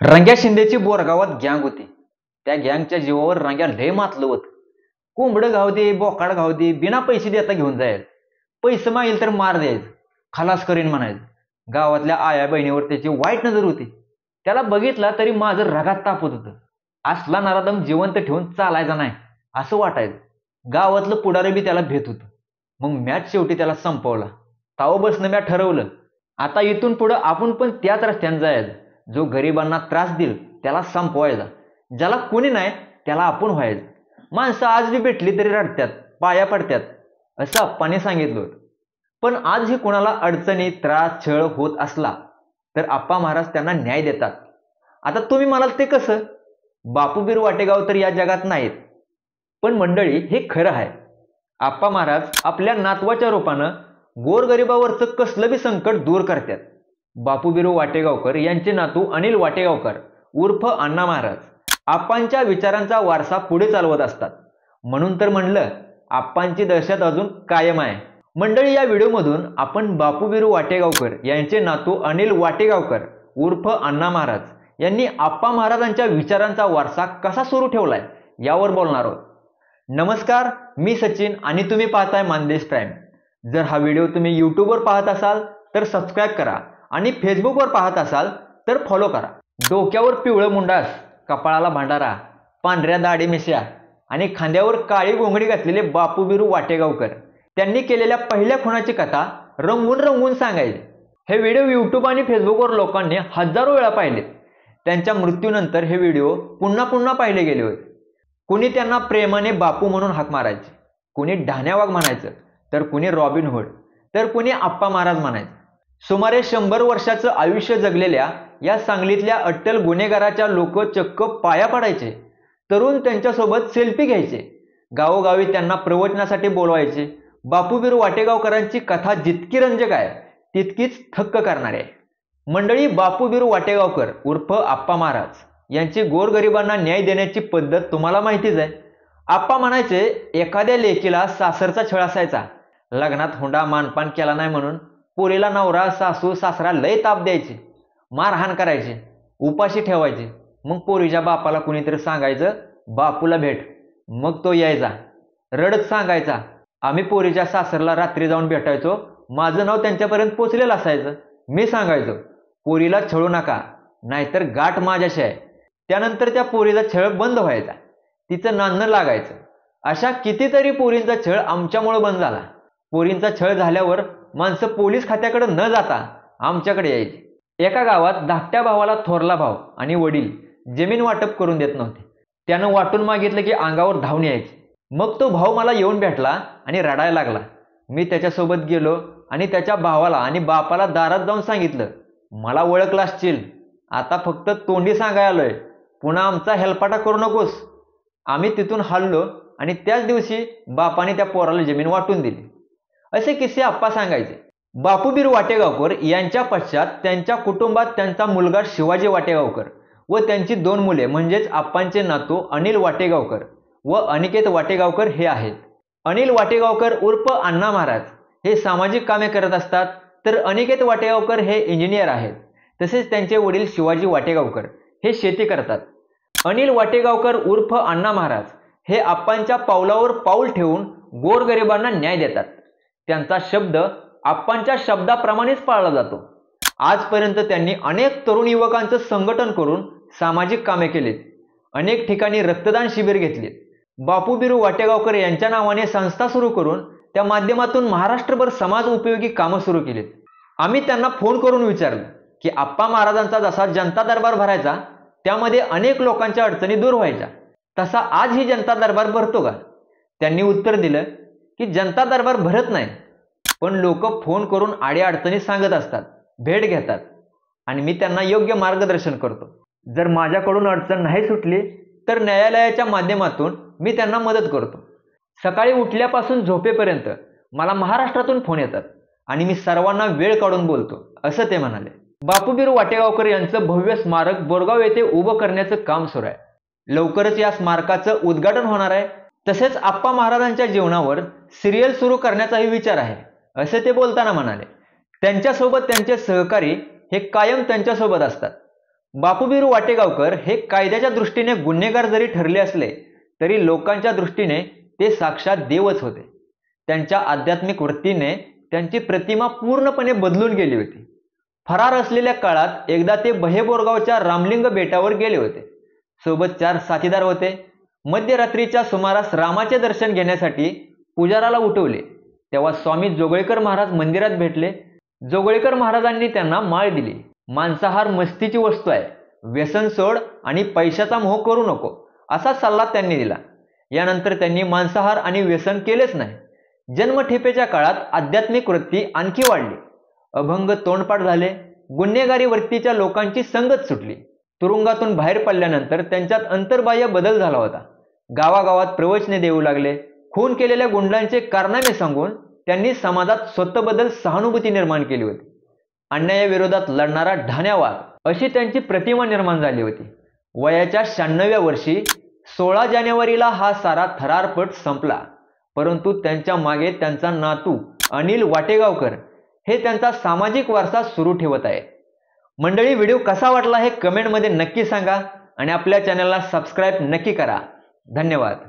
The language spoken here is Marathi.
रंग्या शिंदेची बोरगावात गँग होती. त्या गँगच्या जीवावर रंग्या लय मातलं होतं. कोंबडं गाव दे, बोकाड गाव दे, बिना पैसे देता घेऊन जायचं. पैसे मागेल तर मार द्यायचं, खलास करीन म्हणायचं. गावातल्या आया बहिणीवर त्याची वाईट नजर होती. त्याला बघितला तरी माझं रगात तापत होतं. असला नराधम जिवंत ठेवून चालायचा नाही असं वाटायचं. गावातलं पुढारी बी त्याला भेट होतं. मग मॅच शेवटी त्याला संपवला. तावबसनं म्या ठरवलं, आता इथून पुढं आपण पण त्याच रस्त्याने जायचं. जो गरिबांना त्रास देईल त्याला संपवायचा, ज्याला कोणी नाही त्याला आपण व्हायचं. माणसं आज बी भेटली तरी रडतात, पाया पडतात असं आप्पाने सांगितलं होतं. पण आजही कोणाला अडचणी, त्रास, छळ होत असला तर आप्पा महाराज त्यांना न्याय देतात. आता तुम्ही म्हणाल ते कसं? बापूबीर वाटेगाव तर या जगात नाहीत, पण मंडळी हे खरं आहे. आप्पा महाराज आपल्या नातवाच्या रूपानं गोरगरिबावरचं कसलं बी संकट दूर करतात. बापूबिरू वाटेगावकर यांचे नातू अनिल वाटेगावकर उर्फ अण्णा महाराज आप्पांच्या विचारांचा वारसा पुढे चालवत असतात. म्हणून तर म्हणलं, आप्पांची दहशत अजून कायम आहे. मंडळी, या व्हिडिओमधून आपण बापूबिरू वाटेगावकर यांचे नातू अनिल वाटेगावकर उर्फ अण्णा महाराज यांनी आप्पा महाराजांच्या विचारांचा वारसा कसा सुरू ठेवलाय यावर बोलणार आहोत. नमस्कार, मी सचिन आणि तुम्ही पाहताय मानदेश प्राईम. जर हा व्हिडिओ तुम्ही यूट्यूबवर पाहत असाल तर सबस्क्राईब करा आणि फेसबुकवर पाहत असाल तर फॉलो करा. डोक्यावर पिवळं मुंडास, कपाळाला भांडारा, पांढऱ्या दाढी मिश्या आणि खांद्यावर काळी घोंगडी घातलेले बापूबिरू वाटेगावकर त्यांनी केलेल्या पहिल्या खुनाची कथा रंगून रंगून सांगायचे. हे व्हिडिओ यूट्यूब आणि फेसबुकवर लोकांनी हजारो वेळा पाहिलेत. त्यांच्या मृत्यूनंतर हे व्हिडिओ पुन्हा पुन्हा पाहिले गेले होते. कुणी त्यांना प्रेमाने बापू म्हणून हाक मारायचे, कुणी ढाण्यावाग म्हणायचं, तर कुणी रॉबिन हुड, तर कुणी आप्पा महाराज म्हणायचं. सुमारे 100 वर्षाचं आयुष्य जगलेल्या या सांगलीतल्या अट्टल गुन्हेगाराच्या लोक चक्क पाया पडायचे. तरुण त्यांच्यासोबत सेल्फी घ्यायचे. गावोगावी त्यांना प्रवचनासाठी बोलवायचे. बापूबिरू वाटेगावकरांची कथा जितकी रंजक आहे तितकीच थक्क करणारी आहे. मंडळी, बापूबिरू वाटेगावकर उर्फ आप्पा महाराज यांची गोरगरिबांना न्याय देण्याची पद्धत तुम्हाला माहितीच आहे. आप्पा म्हणायचे, एखाद्या लेकीला सासरचा छळ असायचा. लग्नात हुंडा मानपान केला नाही म्हणून पोरीला नवरा, सासू, सासरा लय ताप द्यायचे, मारहाण करायचे, उपाशी ठेवायचे. मग पोरीच्या बापाला कुणीतरी सांगायचं, बापूला भेट. मग तो यायचा, रडत सांगायचा, आम्ही पोरीच्या सासरला रात्री जाऊन भेटायचो, माझं नाव त्यांच्यापर्यंत पोचलेलं असायचं. मी सांगायचो, पोरीला छळू नका नाहीतर गाठ माझ्याशी आहे. त्यानंतर त्या पोरीचा छळ बंद व्हायचा, तिचं नांदणं लागायचं. अशा कितीतरी पोरींचा छळ आमच्यामुळे बंद झाला. पोरींचा छळ झाल्यावर माणसं पोलीस खात्याकडे न जाता आमच्याकडे यायची. एका गावात धाकट्या भावाला थोरला भाव आणि वडील जमीन वाटप करून देत नव्हते. त्यानं वाटून मागितलं की अंगावर धावून यायचे. मग तो भाऊ मला येऊन भेटला आणि रडायला लागला. मी त्याच्यासोबत गेलो आणि त्याच्या भावाला आणि बापाला दारात जाऊन सांगितलं, मला ओळखला असशील, आता फक्त तोंडी सांगाय आलोय, पुन्हा आमचा हेलपाटा करू नकोस. आम्ही तिथून हललो आणि त्याच दिवशी बापाने त्या पोराला जमीन वाटून दिली. असे किस्से आप्पा सांगायचे. बापूबिरू वाटेगावकर यांच्या पश्चात त्यांच्या कुटुंबात त्यांचा मुलगा शिवाजी वाटेगावकर व त्यांची 2 मुले म्हणजेच आप्पांचे नातू अनिल वाटेगावकर व अनिकेत वाटेगावकर हे आहेत. अनिल वाटेगावकर उर्फ अण्णा महाराज हे सामाजिक कामे करत असतात, तर अनिकेत वाटेगावकर हे इंजिनियर आहेत. तसेच त्यांचे वडील शिवाजी वाटेगावकर हे शेती करतात. अनिल वाटेगावकर उर्फ अण्णा महाराज हे आप्पांच्या पावलावर पाऊल ठेवून गोरगरिबांना न्याय देतात. त्यांचा शब्द आप्पांच्या शब्दाप्रमाणेच पाळला जातो. आजपर्यंत त्यांनी अनेक तरुण युवकांचं संघटन करून सामाजिक कामे केलीत. अनेक ठिकाणी रक्तदान शिबिर घेतलीत. बापूबिरू वाटेगावकर यांच्या नावाने संस्था सुरू करून त्या माध्यमातून महाराष्ट्रभर समाज उपयोगी कामं सुरू केलीत. आम्ही त्यांना फोन करून विचारलं की आप्पा महाराजांचा जसा जनता दरबार भरायचा त्यामध्ये अनेक लोकांच्या अडचणी दूर व्हायच्या, तसा आज ही जनता दरबार भरतो का? त्यांनी उत्तर दिलं की जनता दरबार भरत नाही, पण लोक फोन करून अडीअडचणी सांगत असतात, भेट घेतात आणि मी त्यांना योग्य मार्गदर्शन करतो. जर माझ्याकडून अडचण नाही सुटली तर न्यायालयाच्या माध्यमातून मी त्यांना मदत करतो. सकाळी उठल्यापासून झोपेपर्यंत मला महाराष्ट्रातून फोन येतात आणि मी सर्वांना वेळ काढून बोलतो, असं ते म्हणाले. बापूबिरू वाटेगावकर यांचं भव्य स्मारक बोरगाव येथे उभं करण्याचं काम सुरू आहे. लवकरच या स्मारकाचं उद्घाटन होणार आहे. तसेच आप्पा महाराजांच्या जीवनावर सिरियल सुरू करण्याचाही विचार आहे, असे ते बोलताना म्हणाले. त्यांच्यासोबत त्यांचे सहकारी हे कायम त्यांच्यासोबत असतात. बापूबिरू वाटेगावकर हे कायद्याच्या दृष्टीने गुन्हेगार जरी ठरले असले तरी लोकांच्या दृष्टीने ते साक्षात देवच होते. त्यांच्या आध्यात्मिक वृत्तीने त्यांची प्रतिमा पूर्णपणे बदलून गेली होती. फरार असलेल्या काळात एकदा ते बहेबोरगावच्या रामलिंग बेटावर गेले होते. सोबत 4 साथीदार होते. मध्यरात्रीच्या सुमारास रामाचे दर्शन घेण्यासाठी पुजाराला उठवले तेव्हा स्वामी जोगळेकर महाराज मंदिरात भेटले. जोगळेकर महाराजांनी त्यांना माळ दिली. मांसाहार मस्तीची वस्तू आहे, व्यसन सोड आणि पैशाचा मोह करू नको असा सल्ला त्यांनी दिला. यानंतर त्यांनी मांसाहार आणि व्यसन केलेच नाही. जन्मठेपेच्या काळात आध्यात्मिक वृत्ती आणखी वाढली. अभंग तोंडपाठ झाले. गुन्हेगारी वृत्तीच्या लोकांची संगत सुटली. तुरुंगातून बाहेर पडल्यानंतर त्यांच्यात अंतर्बाह्य बदल झाला होता. गावागावात प्रवचने देऊ लागले. खून केलेल्या गुंडांचे कारनामे सांगून त्यांनी समाजात स्वतःबद्दल सहानुभूती निर्माण केली होती. अन्यायाविरोधात लढणारा ढाण्या वाघ अशी त्यांची प्रतिमा निर्माण झाली होती. वयाच्या 96व्या वर्षी 16 जानेवारीला हा सारा थरारपट संपला. परंतु त्यांच्या मागे त्यांचा नातू अनिल वाटेगावकर हे त्यांचा सामाजिक वारसा सुरू ठेवत आहेत. मंडळी, व्हिडिओ कसा वाटला हे कमेंटमध्ये नक्की सांगा आणि आपल्या चॅनलला सबस्क्राईब नक्की करा. धन्यवाद.